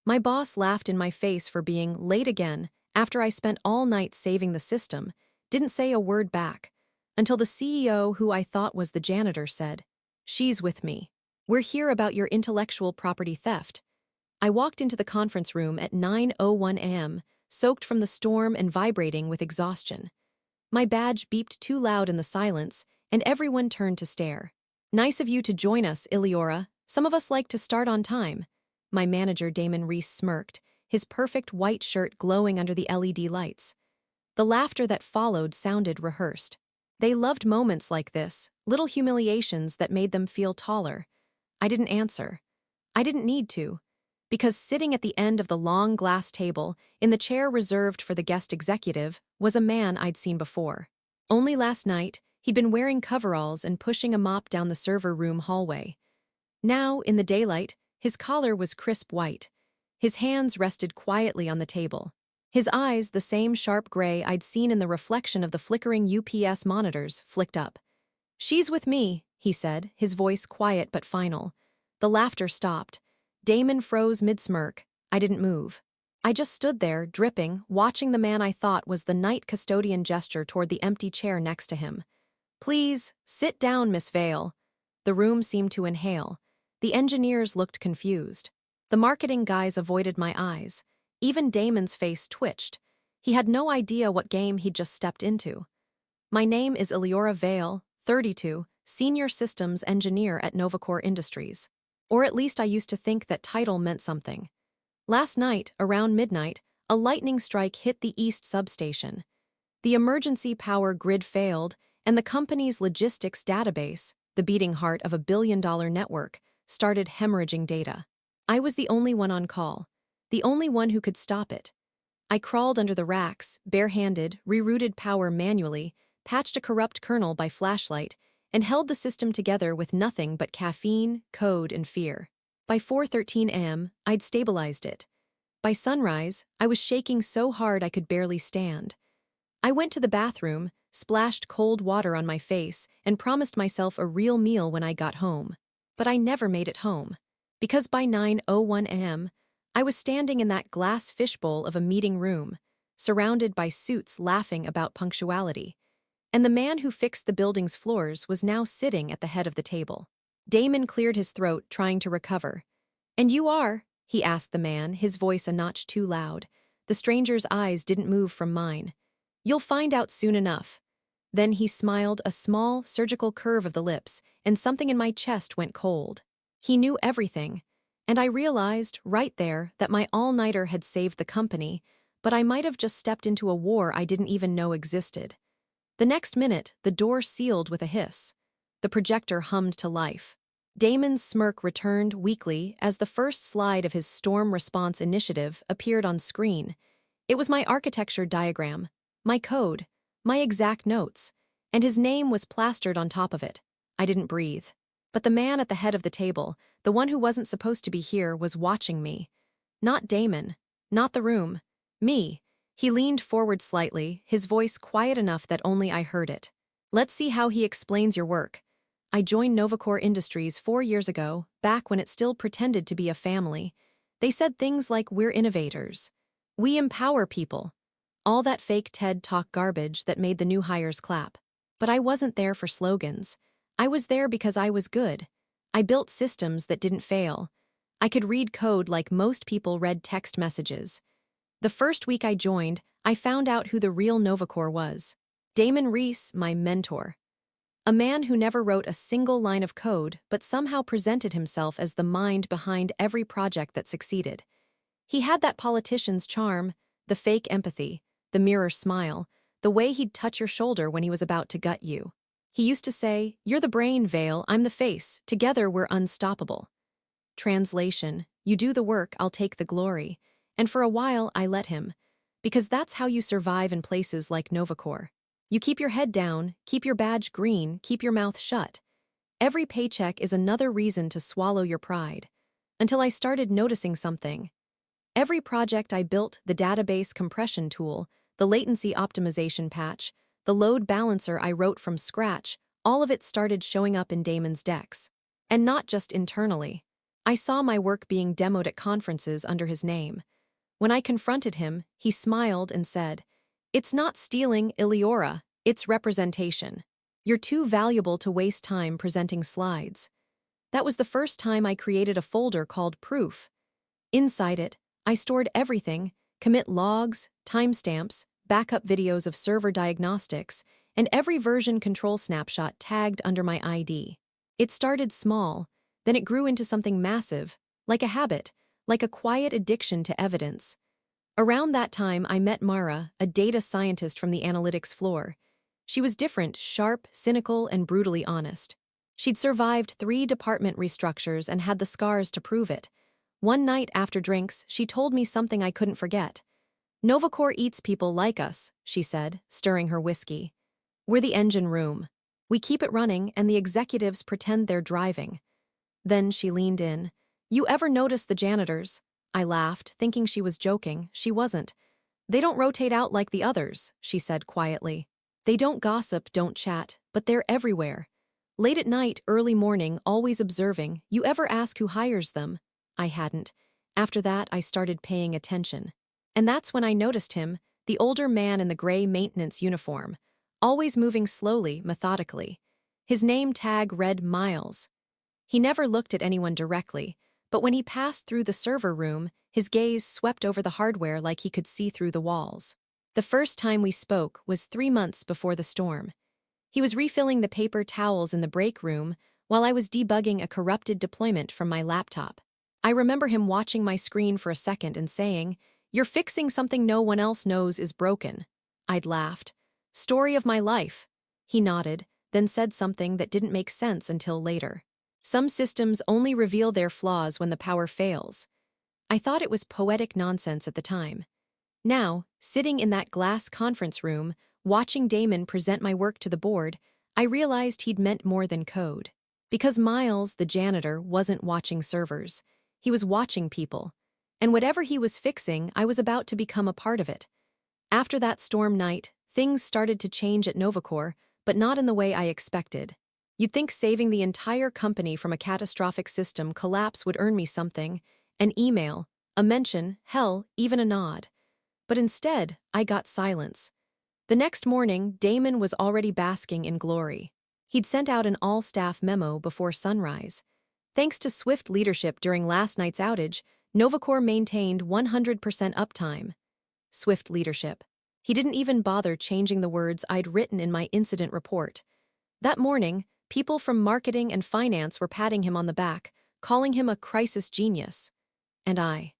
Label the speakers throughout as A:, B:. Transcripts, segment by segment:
A: My boss laughed in my face for being late again after I spent all night saving the system, didn't say a word back, until the CEO, who I thought was the janitor, said, "She's with me. We're here about your intellectual property theft." I walked into the conference room at 9:01 a.m., soaked from the storm and vibrating with exhaustion. My badge beeped too loud in the silence, and everyone turned to stare. "Nice of you to join us, Iliora. Some of us like to start on time." My manager, Damon Reese, smirked, his perfect white shirt glowing under the LED lights. The laughter that followed sounded rehearsed. They loved moments like this, little humiliations that made them feel taller. I didn't answer. I didn't need to, because sitting at the end of the long glass table, in the chair reserved for the guest executive, was a man I'd seen before. Only last night, he'd been wearing coveralls and pushing a mop down the server room hallway. Now, in the daylight, his collar was crisp white. His hands rested quietly on the table. His eyes, the same sharp gray I'd seen in the reflection of the flickering UPS monitors, flicked up. "She's with me," he said, his voice quiet but final. The laughter stopped. Damon froze mid-smirk. I didn't move. I just stood there, dripping, watching the man I thought was the night custodian gesture toward the empty chair next to him. "Please, sit down, Miss Vale." The room seemed to inhale. The engineers looked confused. The marketing guys avoided my eyes. Even Damon's face twitched. He had no idea what game he'd just stepped into. "My name is Iliora Vale, 32, Senior Systems Engineer at Novacore Industries." Or at least I used to think that title meant something. Last night, around midnight, a lightning strike hit the East substation. The emergency power grid failed, and the company's logistics database, the beating heart of a billion-dollar network, started hemorrhaging data. I was the only one on call, the only one who could stop it. I crawled under the racks, barehanded, rerouted power manually, patched a corrupt kernel by flashlight, and held the system together with nothing but caffeine, code, and fear. By 4:13 a.m., I'd stabilized it. By sunrise, I was shaking so hard I could barely stand. I went to the bathroom, splashed cold water on my face, and promised myself a real meal when I got home. But I never made it home. Because by 9:01 a.m., I was standing in that glass fishbowl of a meeting room, surrounded by suits laughing about punctuality. And the man who fixed the building's floors was now sitting at the head of the table. Damon cleared his throat, trying to recover. "And you are?" he asked the man, his voice a notch too loud. The stranger's eyes didn't move from mine. "You'll find out soon enough." Then he smiled, a small, surgical curve of the lips, and something in my chest went cold. He knew everything, and I realized, right there, that my all-nighter had saved the company, but I might have just stepped into a war I didn't even know existed. The next minute, the door sealed with a hiss. The projector hummed to life. Damon's smirk returned weakly as the first slide of his storm response initiative appeared on screen. It was my architecture diagram, my code, my exact notes, and his name was plastered on top of it. I didn't breathe. But the man at the head of the table, the one who wasn't supposed to be here, was watching me. Not Damon, not the room, me. He leaned forward slightly, his voice quiet enough that only I heard it. "Let's see how he explains your work. I joined Novacore Industries 4 years ago, back when it still pretended to be a family. They said things like, 'We're innovators. We empower people.' All that fake TED Talk garbage that made the new hires clap. But I wasn't there for slogans. I was there because I was good. I built systems that didn't fail. I could read code like most people read text messages. The first week I joined, I found out who the real Novacore was. Damon Reese, my mentor. A man who never wrote a single line of code but somehow presented himself as the mind behind every project that succeeded. He had that politician's charm, the fake empathy, the mirror smile, the way he'd touch your shoulder when he was about to gut you. He used to say, "You're the brain, Vale, I'm the face. Together we're unstoppable." Translation: you do the work, I'll take the glory. And for a while, I let him. Because that's how you survive in places like Novacore. You keep your head down, keep your badge green, keep your mouth shut. Every paycheck is another reason to swallow your pride. Until I started noticing something. Every project I built, the database compression tool, the latency optimization patch, the load balancer I wrote from scratch, all of it started showing up in Damon's decks. And not just internally. I saw my work being demoed at conferences under his name. When I confronted him, he smiled and said, "It's not stealing, Iliora, it's representation. You're too valuable to waste time presenting slides." That was the first time I created a folder called Proof. Inside it, I stored everything: commit logs, timestamps, backup videos of server diagnostics, and every version control snapshot tagged under my ID. It started small, then it grew into something massive, like a habit, like a quiet addiction to evidence. Around that time, I met Mara, a data scientist from the analytics floor. She was different, sharp, cynical, and brutally honest. She'd survived 3 department restructures and had the scars to prove it. One night after drinks, she told me something I couldn't forget. "Novacore eats people like us," she said, stirring her whiskey. "We're the engine room. We keep it running, and the executives pretend they're driving." Then she leaned in. "You ever notice the janitors?" I laughed, thinking she was joking. She wasn't. "They don't rotate out like the others," she said quietly. "They don't gossip, don't chat, but they're everywhere. Late at night, early morning, always observing. You ever ask who hires them?" I hadn't. After that, I started paying attention. And that's when I noticed him, the older man in the gray maintenance uniform, always moving slowly, methodically. His name tag read Miles. He never looked at anyone directly, but when he passed through the server room, his gaze swept over the hardware like he could see through the walls. The first time we spoke was 3 months before the storm. He was refilling the paper towels in the break room while I was debugging a corrupted deployment from my laptop. I remember him watching my screen for a second and saying, "You're fixing something no one else knows is broken." I'd laughed. "Story of my life." He nodded, then said something that didn't make sense until later. "Some systems only reveal their flaws when the power fails." I thought it was poetic nonsense at the time. Now, sitting in that glass conference room, watching Damon present my work to the board, I realized he'd meant more than code. Because Miles, the janitor, wasn't watching servers. He was watching people. And whatever he was fixing, I was about to become a part of it. After that storm night, things started to change at Novacore, but not in the way I expected. You'd think saving the entire company from a catastrophic system collapse would earn me something: an email, a mention, hell, even a nod. But instead, I got silence. The next morning, Damon was already basking in glory. He'd sent out an all-staff memo before sunrise. "Thanks to swift leadership during last night's outage, Novacore maintained 100% uptime." Swift leadership. He didn't even bother changing the words I'd written in my incident report. That morning, people from marketing and finance were patting him on the back, calling him a crisis genius. And I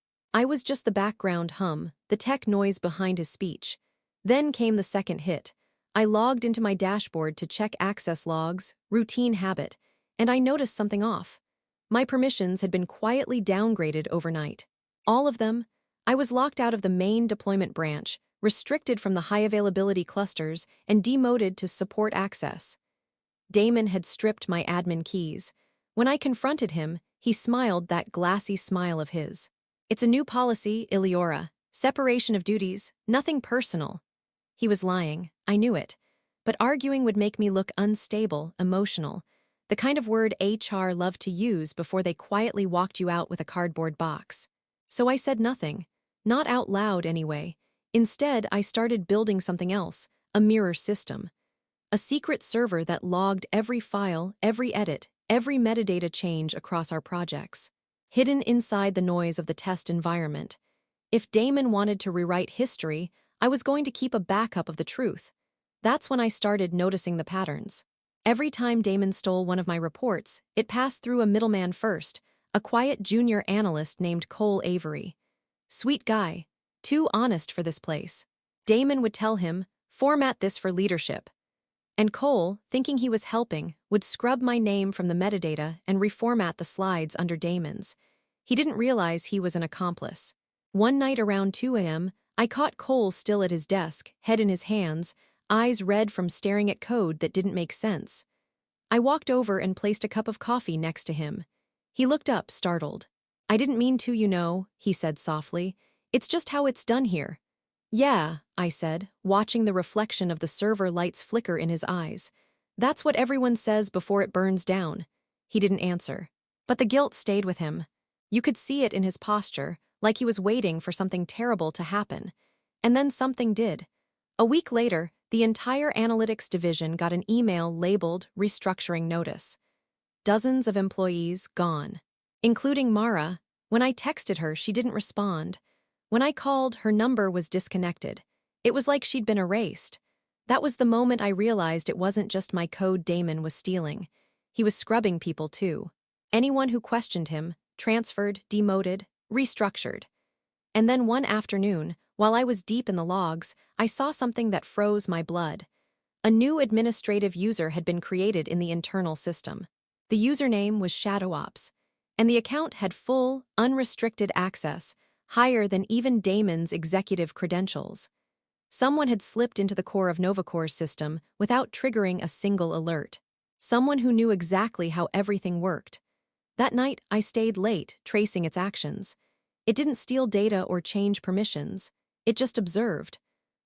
A: was just the background hum, the tech noise behind his speech. Then came the second hit. I logged into my dashboard to check access logs, routine habit, and I noticed something off. My permissions had been quietly downgraded overnight. All of them. I was locked out of the main deployment branch, restricted from the high-availability clusters, and demoted to support access. Damon had stripped my admin keys. When I confronted him, he smiled that glassy smile of his. "It's a new policy, Iliora. Separation of duties, nothing personal." He was lying, I knew it. But arguing would make me look unstable, emotional. The kind of word HR loved to use before they quietly walked you out with a cardboard box. So I said nothing. Not out loud, anyway. Instead, I started building something else, a mirror system. A secret server that logged every file, every edit, every metadata change across our projects. Hidden inside the noise of the test environment. If Damon wanted to rewrite history, I was going to keep a backup of the truth. That's when I started noticing the patterns. Every time Damon stole one of my reports, it passed through a middleman first, a quiet junior analyst named Cole Avery. Sweet guy. Too honest for this place. Damon would tell him, "Format this for leadership." And Cole, thinking he was helping, would scrub my name from the metadata and reformat the slides under Damon's. He didn't realize he was an accomplice. One night around 2 a.m., I caught Cole still at his desk, head in his hands, eyes red from staring at code that didn't make sense. I walked over and placed a cup of coffee next to him. He looked up, startled. "I didn't mean to, you know," he said softly. "It's just how it's done here." "Yeah," I said, watching the reflection of the server lights flicker in his eyes. "That's what everyone says before it burns down." He didn't answer. But the guilt stayed with him. You could see it in his posture, like he was waiting for something terrible to happen. And then something did. A week later, the entire analytics division got an email labeled restructuring notice. Dozens of employees gone. Including Mara. When I texted her, she didn't respond. When I called, her number was disconnected. It was like she'd been erased. That was the moment I realized it wasn't just my code Damon was stealing. He was scrubbing people too. Anyone who questioned him, transferred, demoted, restructured. And then one afternoon, while I was deep in the logs, I saw something that froze my blood. A new administrative user had been created in the internal system. The username was ShadowOps, and the account had full, unrestricted access, higher than even Damon's executive credentials. Someone had slipped into the core of Novacore's system without triggering a single alert. Someone who knew exactly how everything worked. That night, I stayed late, tracing its actions. It didn't steal data or change permissions. It just observed.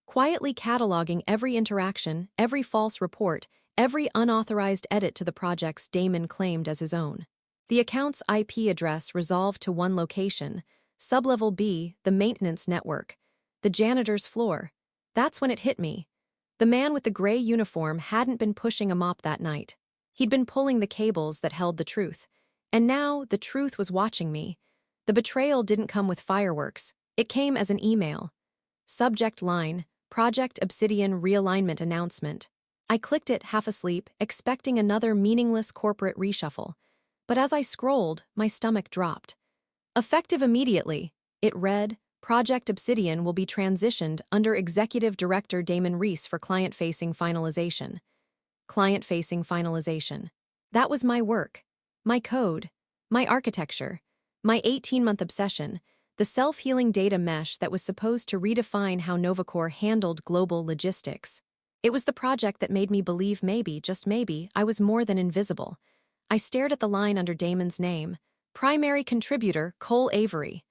A: Quietly cataloging every interaction, every false report, every unauthorized edit to the projects Damon claimed as his own. The account's IP address resolved to one location, sublevel B, the maintenance network, the janitor's floor. That's when it hit me. The man with the gray uniform hadn't been pushing a mop that night. He'd been pulling the cables that held the truth. And now the truth was watching me. The betrayal didn't come with fireworks. It came as an email. Subject line, Project Obsidian Realignment Announcement. I clicked it half asleep, expecting another meaningless corporate reshuffle. But as I scrolled, my stomach dropped. Effective immediately, it read, Project Obsidian will be transitioned under Executive Director Damon Reese for client-facing finalization. Client-facing finalization. That was my work. My code. My architecture. My 18-month obsession. The self-healing data mesh that was supposed to redefine how Novacore handled global logistics. It was the project that made me believe maybe, just maybe, I was more than invisible. I stared at the line under Damon's name. Primary contributor, Cole Avery.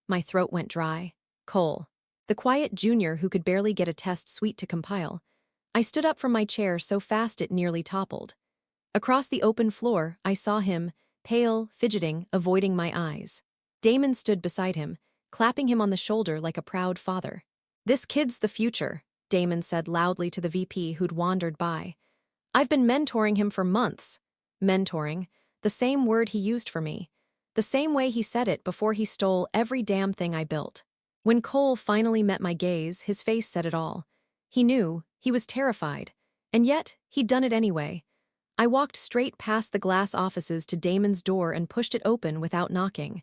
A: My throat went dry. Cole. The quiet junior who could barely get a test suite to compile. I stood up from my chair so fast it nearly toppled. Across the open floor, I saw him, pale, fidgeting, avoiding my eyes. Damon stood beside him, clapping him on the shoulder like a proud father. This kid's the future, Damon said loudly to the VP who'd wandered by. I've been mentoring him for months. Mentoring, the same word he used for me. The same way he said it before he stole every damn thing I built. When Cole finally met my gaze, his face said it all. He knew, he was terrified. And yet, he'd done it anyway. I walked straight past the glass offices to Damon's door and pushed it open without knocking.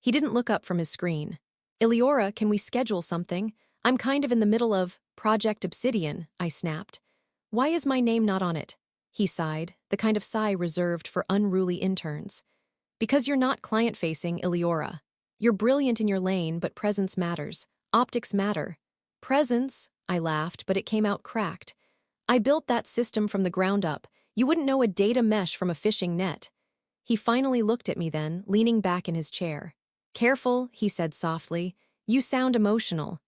A: He didn't look up from his screen. Eleora, can we schedule something? I'm kind of in the middle of Project Obsidian, I snapped. Why is my name not on it? He sighed, the kind of sigh reserved for unruly interns. Because you're not client-facing, Eleora. You're brilliant in your lane, but presence matters. Optics matter. Presence, I laughed, but it came out cracked. I built that system from the ground up. You wouldn't know a data mesh from a fishing net. He finally looked at me then, leaning back in his chair. Careful, he said softly. You sound emotional.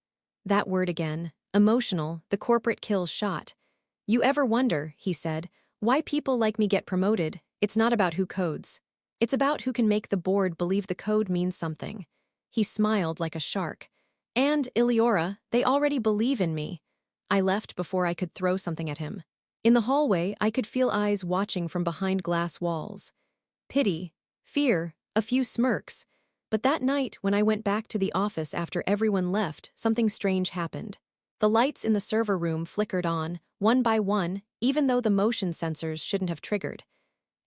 A: That word again. Emotional, the corporate kill shot. You ever wonder, he said, why people like me get promoted? It's not about who codes. It's about who can make the board believe the code means something. He smiled like a shark. And, Eleora, they already believe in me. I left before I could throw something at him. In the hallway, I could feel eyes watching from behind glass walls. Pity, fear, a few smirks. But that night, when I went back to the office after everyone left, something strange happened. The lights in the server room flickered on, one by one, even though the motion sensors shouldn't have triggered.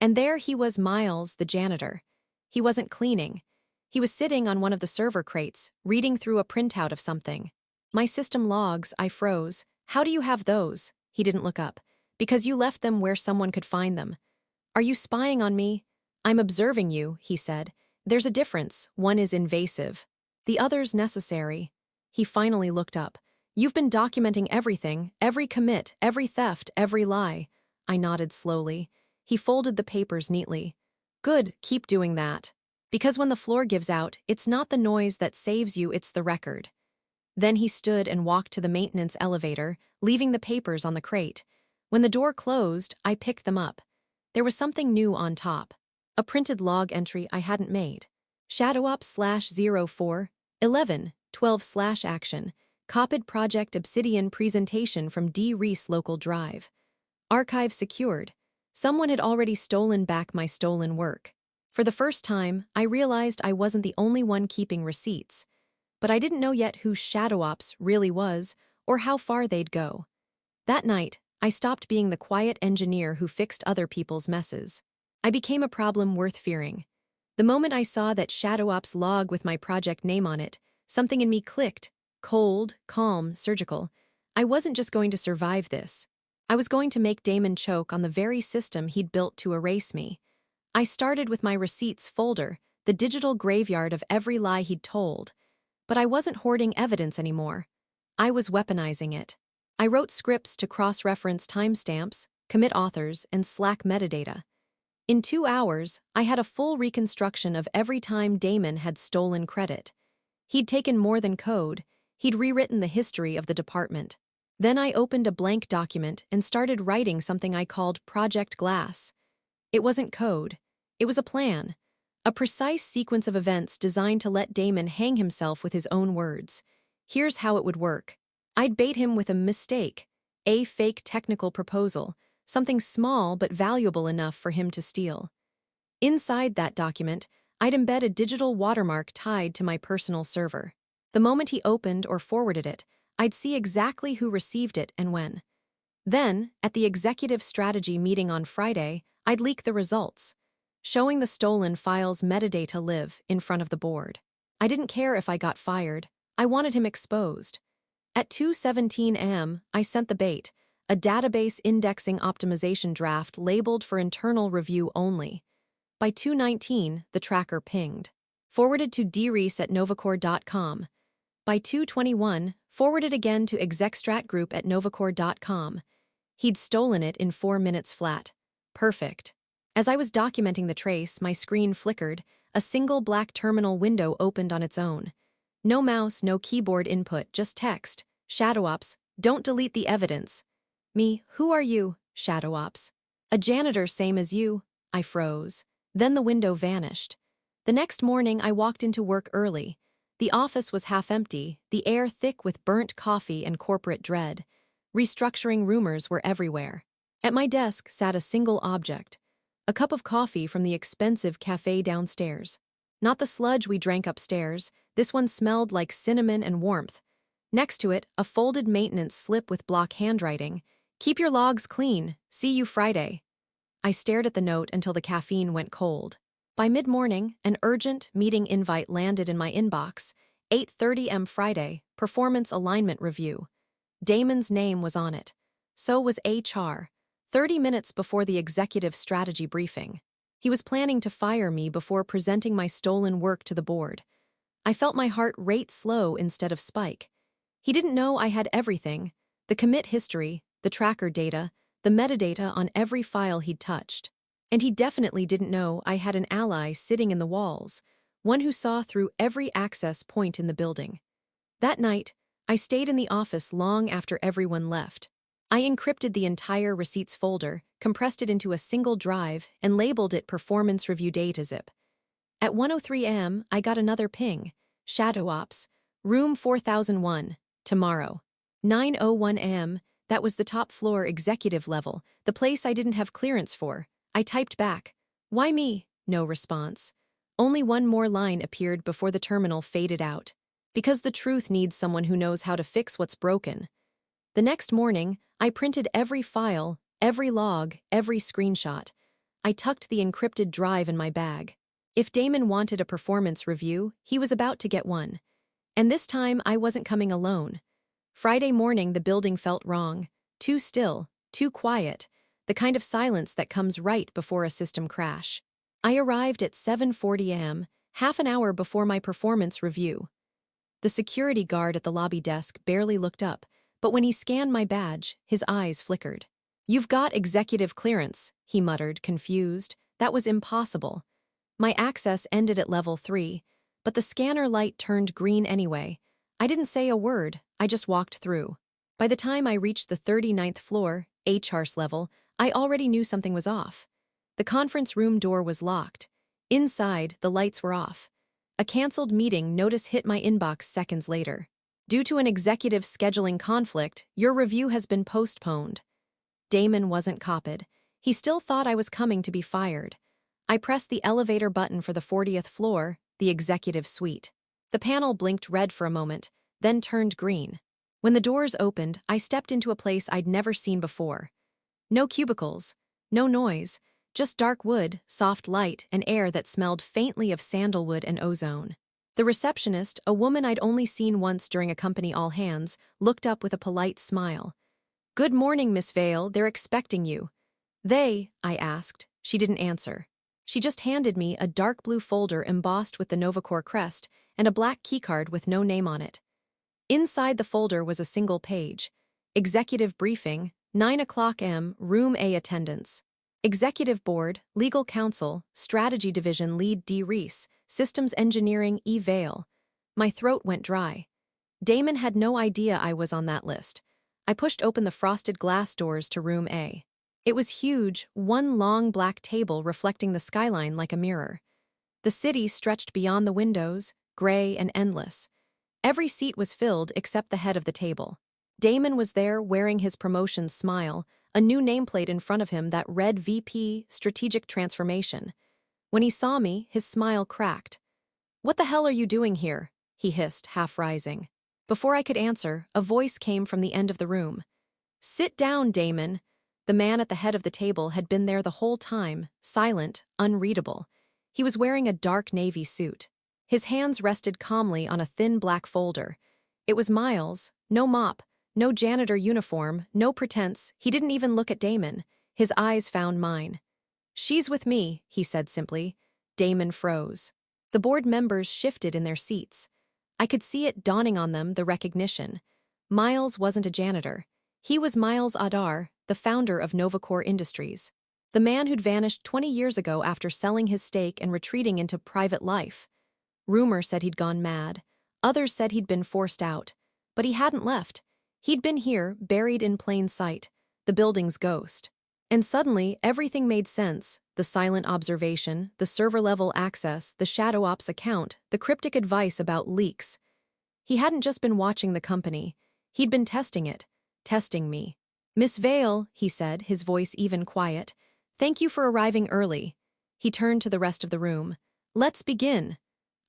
A: And there he was, Miles, the janitor. He wasn't cleaning. He was sitting on one of the server crates, reading through a printout of something. My system logs, I froze. How do you have those? He didn't look up. Because you left them where someone could find them. Are you spying on me? I'm observing you, he said. There's a difference. One is invasive. The other's necessary. He finally looked up. You've been documenting everything, every commit, every theft, every lie. I nodded slowly. He folded the papers neatly. Good, keep doing that. Because when the floor gives out, it's not the noise that saves you, it's the record. Then he stood and walked to the maintenance elevator, leaving the papers on the crate. When the door closed, I picked them up. There was something new on top. A printed log entry I hadn't made. ShadowOps/04/11/12/action. Copied Project Obsidian presentation from D. Reese local drive. Archive secured. Someone had already stolen back my stolen work. For the first time, I realized I wasn't the only one keeping receipts. But I didn't know yet who ShadowOps really was or how far they'd go. That night, I stopped being the quiet engineer who fixed other people's messes. I became a problem worth fearing. The moment I saw that ShadowOps log with my project name on it, something in me clicked. Cold, calm, surgical. I wasn't just going to survive this. I was going to make Damon choke on the very system he'd built to erase me. I started with my receipts folder, the digital graveyard of every lie he'd told. But I wasn't hoarding evidence anymore. I was weaponizing it. I wrote scripts to cross-reference timestamps, commit authors, and Slack metadata. In 2 hours, I had a full reconstruction of every time Damon had stolen credit. He'd taken more than code, he'd rewritten the history of the department. Then I opened a blank document and started writing something I called Project Glass. It wasn't code. It was a plan. A precise sequence of events designed to let Damon hang himself with his own words. Here's how it would work. I'd bait him with a mistake, a fake technical proposal, something small but valuable enough for him to steal. Inside that document, I'd embed a digital watermark tied to my personal server. The moment he opened or forwarded it, I'd see exactly who received it and when. Then, at the executive strategy meeting on Friday, I'd leak the results, showing the stolen file's metadata live in front of the board. I didn't care if I got fired. I wanted him exposed. At 2:17 a.m., I sent the bait, a database indexing optimization draft labeled for internal review only. By 2:19, the tracker pinged. Forwarded to dreese@novacore.com. By 2:21, forwarded again to execstratgroup@novacore.com. He'd stolen it in 4 minutes flat. Perfect. As I was documenting the trace, my screen flickered, a single black terminal window opened on its own. No mouse, no keyboard input, just text. ShadowOps, don't delete the evidence. Me, who are you? ShadowOps. A janitor same as you. I froze. Then the window vanished. The next morning, I walked into work early. The office was half empty, the air thick with burnt coffee and corporate dread. Restructuring rumors were everywhere. At my desk sat a single object, a cup of coffee from the expensive cafe downstairs. Not the sludge we drank upstairs, this one smelled like cinnamon and warmth. Next to it, a folded maintenance slip with block handwriting. Keep your logs clean, see you Friday. I stared at the note until the caffeine went cold. By mid-morning, an urgent meeting invite landed in my inbox. 8:30 a.m. Friday, performance alignment review. Damon's name was on it. So was HR. 30 minutes before the executive strategy briefing. He was planning to fire me before presenting my stolen work to the board. I felt my heart rate slow instead of spike. He didn't know I had everything, the commit history, the tracker data, the metadata on every file he'd touched. And he definitely didn't know I had an ally sitting in the walls, one who saw through every access point in the building. That night, I stayed in the office long after everyone left. I encrypted the entire receipts folder, compressed it into a single drive, and labeled it Performance Review Data Zip. At 1:03 a.m., I got another ping. ShadowOps, room 4001, tomorrow. 9:01 a.m., that was the top floor executive level, the place I didn't have clearance for. I typed back. Why me? No response. Only one more line appeared before the terminal faded out. Because the truth needs someone who knows how to fix what's broken. The next morning, I printed every file, every log, every screenshot. I tucked the encrypted drive in my bag. If Damon wanted a performance review, he was about to get one. And this time, I wasn't coming alone. Friday morning, the building felt wrong. Too still, too quiet, the kind of silence that comes right before a system crash. I arrived at 7:40 a.m., half an hour before my performance review. The security guard at the lobby desk barely looked up, but when he scanned my badge, his eyes flickered. You've got executive clearance, he muttered, confused. That was impossible. My access ended at level 3, but the scanner light turned green anyway. I didn't say a word, I just walked through. By the time I reached the 39th floor, HR's level, I already knew something was off. The conference room door was locked, Inside, the lights were off. A canceled meeting notice hit my inbox seconds later. Due to an executive scheduling conflict, your review has been postponed. Damon wasn't copied. He still thought I was coming to be fired. I pressed the elevator button for the 40th floor, the executive suite. The panel blinked red for a moment, then turned green. When the doors opened, I stepped into a place I'd never seen before. No cubicles, no noise, just dark wood, soft light, and air that smelled faintly of sandalwood and ozone. The receptionist, a woman I'd only seen once during a company all-hands, looked up with a polite smile. "Good morning, Miss Vale, they're expecting you." I asked. She didn't answer. She just handed me a dark blue folder embossed with the Novacor crest and a black keycard with no name on it. Inside the folder was a single page. Executive briefing, 9 o'clock m, Room A attendance. Executive Board, Legal Counsel, Strategy Division Lead D. Reese, Systems Engineering E. Vale. My throat went dry. Damon had no idea I was on that list. I pushed open the frosted glass doors to Room A. It was huge, one long black table reflecting the skyline like a mirror. The city stretched beyond the windows, gray and endless. Every seat was filled except the head of the table. Damon was there wearing his promotion smile, a new nameplate in front of him that read VP, Strategic Transformation. When he saw me, his smile cracked. "What the hell are you doing here?" he hissed, half rising. Before I could answer, a voice came from the end of the room. "Sit down, Damon." The man at the head of the table had been there the whole time, silent, unreadable. He was wearing a dark navy suit. His hands rested calmly on a thin black folder. It was Miles, no mop, no janitor uniform, no pretense. He didn't even look at Damon. His eyes found mine. "She's with me," he said simply. Damon froze. The board members shifted in their seats. I could see it dawning on them, the recognition. Miles wasn't a janitor. He was Miles Adar, the founder of Novacor Industries. The man who'd vanished 20 years ago after selling his stake and retreating into private life. Rumor said he'd gone mad. Others said he'd been forced out. But he hadn't left. He'd been here, buried in plain sight, the building's ghost. And suddenly, everything made sense. The silent observation, the server-level access, the shadow ops account, the cryptic advice about leaks. He hadn't just been watching the company. He'd been testing it. Testing me. "Miss Vale," he said, his voice even quiet. "Thank you for arriving early." He turned to the rest of the room. "Let's begin."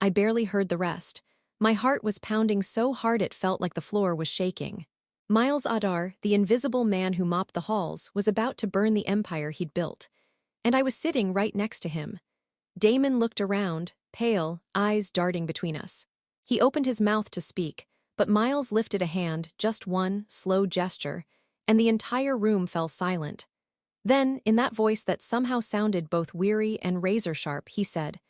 A: I barely heard the rest. My heart was pounding so hard it felt like the floor was shaking. Miles Adar, the invisible man who mopped the halls, was about to burn the empire he'd built. And I was sitting right next to him. Damon looked around, pale, eyes darting between us. He opened his mouth to speak, but Miles lifted a hand, just one, slow gesture, and the entire room fell silent. Then, in that voice that somehow sounded both weary and razor-sharp, he said,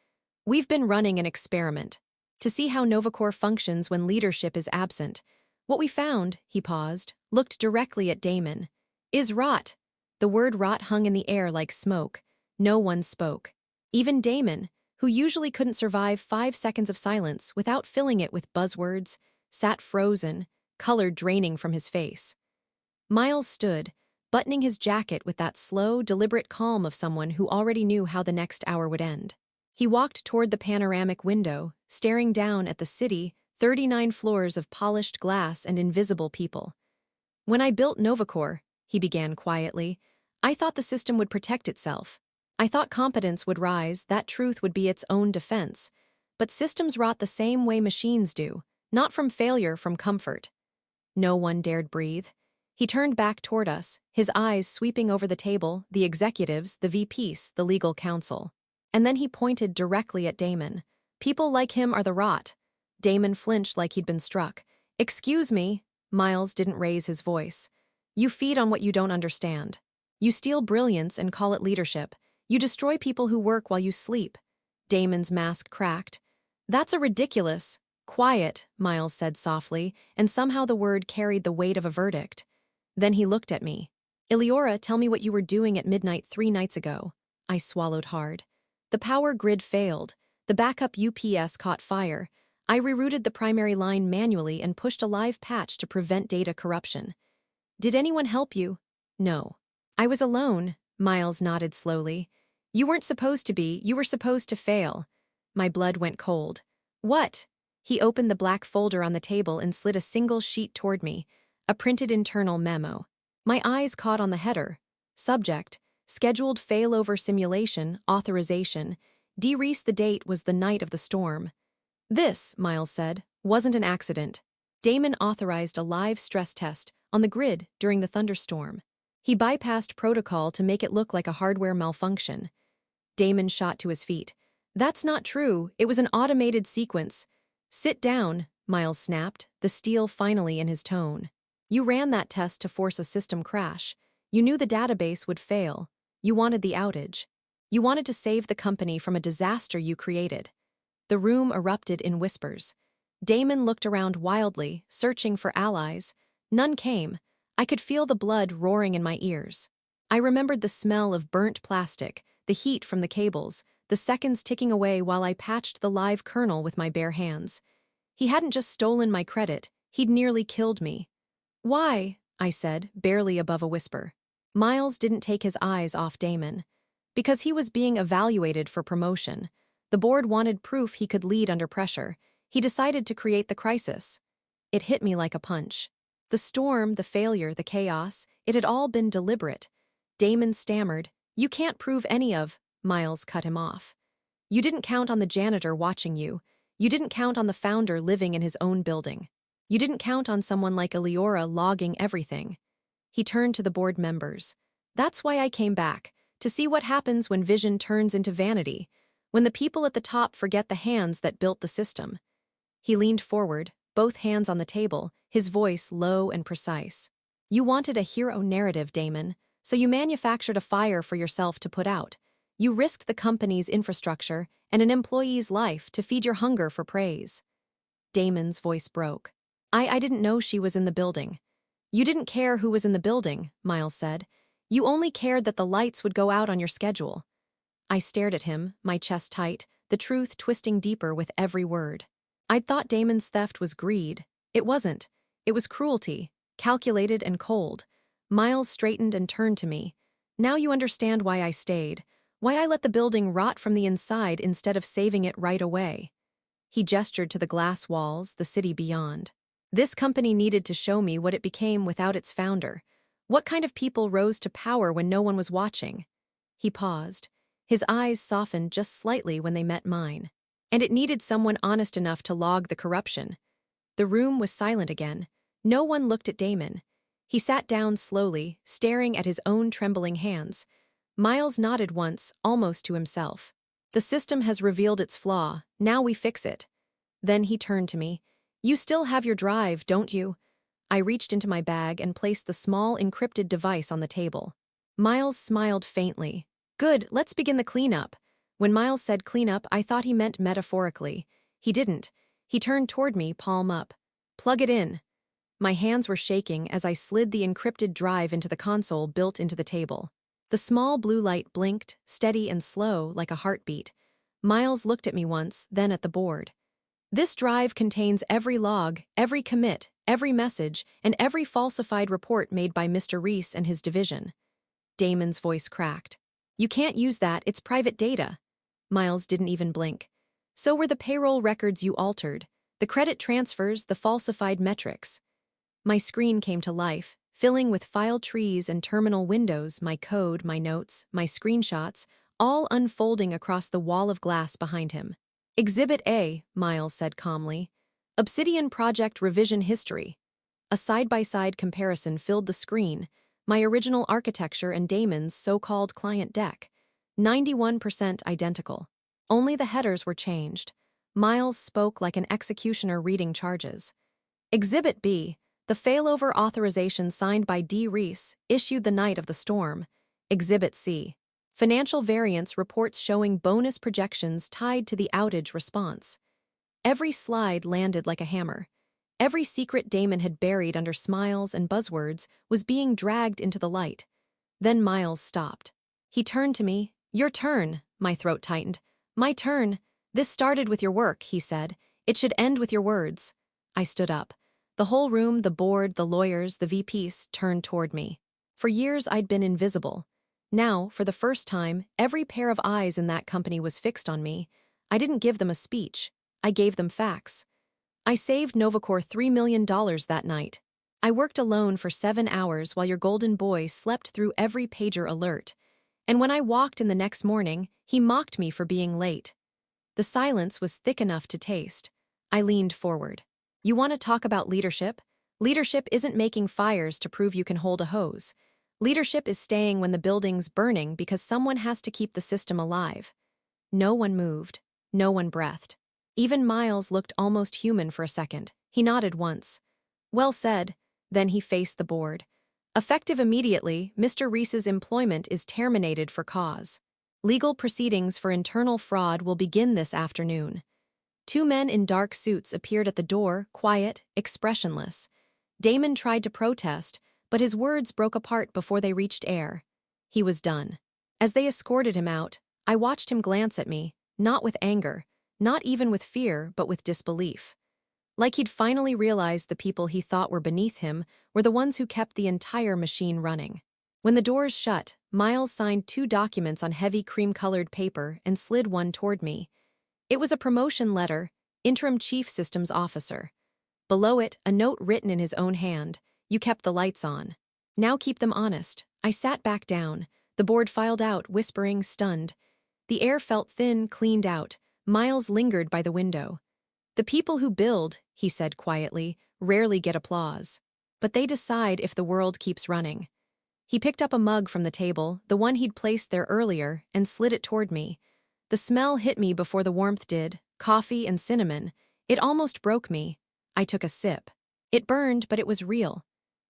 A: "We've been running an experiment to see how Novacor functions when leadership is absent. What we found," he paused, looked directly at Damon, "is rot." The word rot hung in the air like smoke. No one spoke. Even Damon, who usually couldn't survive 5 seconds of silence without filling it with buzzwords, sat frozen, color draining from his face. Miles stood, buttoning his jacket with that slow, deliberate calm of someone who already knew how the next hour would end. He walked toward the panoramic window, staring down at the city, 39 floors of polished glass and invisible people. "When I built Novacor," he began quietly, "I thought the system would protect itself. I thought competence would rise, that truth would be its own defense. But systems rot the same way machines do, not from failure, from comfort." No one dared breathe. He turned back toward us, his eyes sweeping over the table, the executives, the VPs, the legal counsel. And then he pointed directly at Damon. "People like him are the rot." Damon flinched like he'd been struck. "Excuse me." Miles didn't raise his voice. "You feed on what you don't understand. You steal brilliance and call it leadership. You destroy people who work while you sleep." Damon's mask cracked. "That's a ridiculous—" "Quiet," Miles said softly, and somehow the word carried the weight of a verdict. Then he looked at me. "Eleora, tell me what you were doing at midnight 3 nights ago." I swallowed hard. "The power grid failed. The backup UPS caught fire. I rerouted the primary line manually and pushed a live patch to prevent data corruption." "Did anyone help you?" "No." "I was alone," Miles nodded slowly. You weren't supposed to be, you were supposed to fail. My blood went cold. What? He opened the black folder on the table and slid a single sheet toward me, a printed internal memo. My eyes caught on the header. Subject: Scheduled failover simulation, authorization. De-Reese. The date was the night of the storm. This, Miles said, wasn't an accident. Damon authorized a live stress test on the grid during the thunderstorm. He bypassed protocol to make it look like a hardware malfunction. Damon shot to his feet. That's not true. It was an automated sequence. Sit down, Miles snapped, the steel finally in his tone. You ran that test to force a system crash. You knew the database would fail. You wanted the outage. You wanted to save the company from a disaster you created. The room erupted in whispers. Damon looked around wildly, searching for allies. None came. I could feel the blood roaring in my ears. I remembered the smell of burnt plastic, the heat from the cables, the seconds ticking away while I patched the live kernel with my bare hands. He hadn't just stolen my credit, he'd nearly killed me. Why? I said, barely above a whisper. Miles didn't take his eyes off Damon. Because he was being evaluated for promotion. The board wanted proof he could lead under pressure. He decided to create the crisis. It hit me like a punch. The storm, the failure, the chaos, it had all been deliberate. Damon stammered. You can't prove any of. Miles cut him off. You didn't count on the janitor watching you. You didn't count on the founder living in his own building. You didn't count on someone like Eliora logging everything. He turned to the board members. That's why I came back, to see what happens when vision turns into vanity, when the people at the top forget the hands that built the system. He leaned forward, both hands on the table, his voice low and precise. You wanted a hero narrative, Damon, so you manufactured a fire for yourself to put out. You risked the company's infrastructure and an employee's life to feed your hunger for praise. Damon's voice broke. I didn't know she was in the building. You didn't care who was in the building, Miles said. You only cared that the lights would go out on your schedule. I stared at him, my chest tight, the truth twisting deeper with every word. I'd thought Damon's theft was greed. It wasn't. It was cruelty, calculated and cold. Miles straightened and turned to me. Now you understand why I stayed, why I let the building rot from the inside instead of saving it right away. He gestured to the glass walls, the city beyond. This company needed to show me what it became without its founder. What kind of people rose to power when no one was watching? He paused. His eyes softened just slightly when they met mine. And it needed someone honest enough to log the corruption. The room was silent again. No one looked at Damon. He sat down slowly, staring at his own trembling hands. Miles nodded once, almost to himself. The system has revealed its flaw. Now we fix it. Then he turned to me. You still have your drive, don't you? I reached into my bag and placed the small encrypted device on the table. Miles smiled faintly. Good, let's begin the cleanup. When Miles said cleanup, I thought he meant metaphorically. He didn't. He turned toward me, palm up. Plug it in. My hands were shaking as I slid the encrypted drive into the console built into the table. The small blue light blinked, steady and slow, like a heartbeat. Miles looked at me once, then at the board. This drive contains every log, every commit, every message, and every falsified report made by Mr. Reese and his division. Damon's voice cracked. You can't use that, it's private data. Miles didn't even blink. So were the payroll records you altered, the credit transfers, the falsified metrics. My screen came to life, filling with file trees and terminal windows, my code, my notes, my screenshots, all unfolding across the wall of glass behind him. Exhibit A, Miles said calmly. Obsidian Project Revision History. A side-by-side comparison filled the screen, my original architecture and Damon's so-called client deck. 91% identical. Only the headers were changed. Miles spoke like an executioner reading charges. Exhibit B, the failover authorization signed by D. Reese, issued the night of the storm. Exhibit C. Financial variance reports showing bonus projections tied to the outage response. Every slide landed like a hammer. Every secret Damon had buried under smiles and buzzwords was being dragged into the light. Then Miles stopped. He turned to me. Your turn, my throat tightened. My turn. This started with your work, he said. It should end with your words. I stood up. The whole room, the board, the lawyers, the VPs turned toward me. For years I'd been invisible. Now, for the first time, every pair of eyes in that company was fixed on me. I didn't give them a speech. I gave them facts. I saved Novacor $3 million that night. I worked alone for 7 hours while your golden boy slept through every pager alert. And when I walked in the next morning, he mocked me for being late. The silence was thick enough to taste. I leaned forward. You want to talk about leadership? Leadership isn't making fires to prove you can hold a hose. Leadership is staying when the building's burning because someone has to keep the system alive. No one moved. No one breathed. Even Miles looked almost human for a second. He nodded once. Well said. Then he faced the board. Effective immediately, Mr. Reese's employment is terminated for cause. Legal proceedings for internal fraud will begin this afternoon. Two men in dark suits appeared at the door, quiet, expressionless. Damon tried to protest, but his words broke apart before they reached air. He was done. As they escorted him out, I watched him glance at me, not with anger, not even with fear, but with disbelief. Like he'd finally realized the people he thought were beneath him were the ones who kept the entire machine running. When the doors shut, Miles signed 2 documents on heavy cream-colored paper and slid one toward me. It was a promotion letter, Interim Chief Systems Officer. Below it, a note written in his own hand, "You kept the lights on. Now keep them honest." I sat back down. The board filed out, whispering, stunned. The air felt thin, cleaned out. Miles lingered by the window. The people who build, he said quietly, rarely get applause. But they decide if the world keeps running. He picked up a mug from the table, the one he'd placed there earlier, and slid it toward me. The smell hit me before the warmth did, coffee and cinnamon. It almost broke me. I took a sip. It burned, but it was real.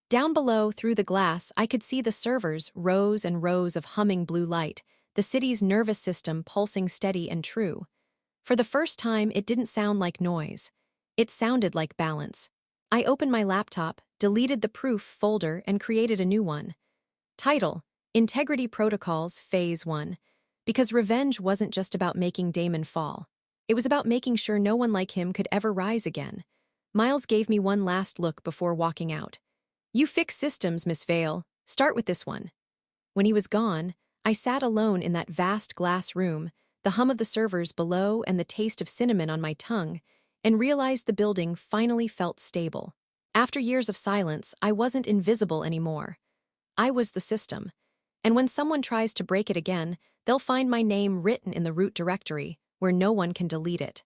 A: Down below, through the glass, I could see the servers, rows and rows of humming blue light, the city's nervous system pulsing steady and true. For the first time, it didn't sound like noise. It sounded like balance. I opened my laptop, deleted the proof folder, and created a new one. Title: Integrity Protocols Phase 1. Because revenge wasn't just about making Damon fall. It was about making sure no one like him could ever rise again. Miles gave me one last look before walking out. "You fix systems, Miss Vale. Start with this one." When he was gone, I sat alone in that vast glass room, the hum of the servers below and the taste of cinnamon on my tongue, and realized the building finally felt stable. After years of silence, I wasn't invisible anymore. I was the system. And when someone tries to break it again, they'll find my name written in the root directory, where no one can delete it.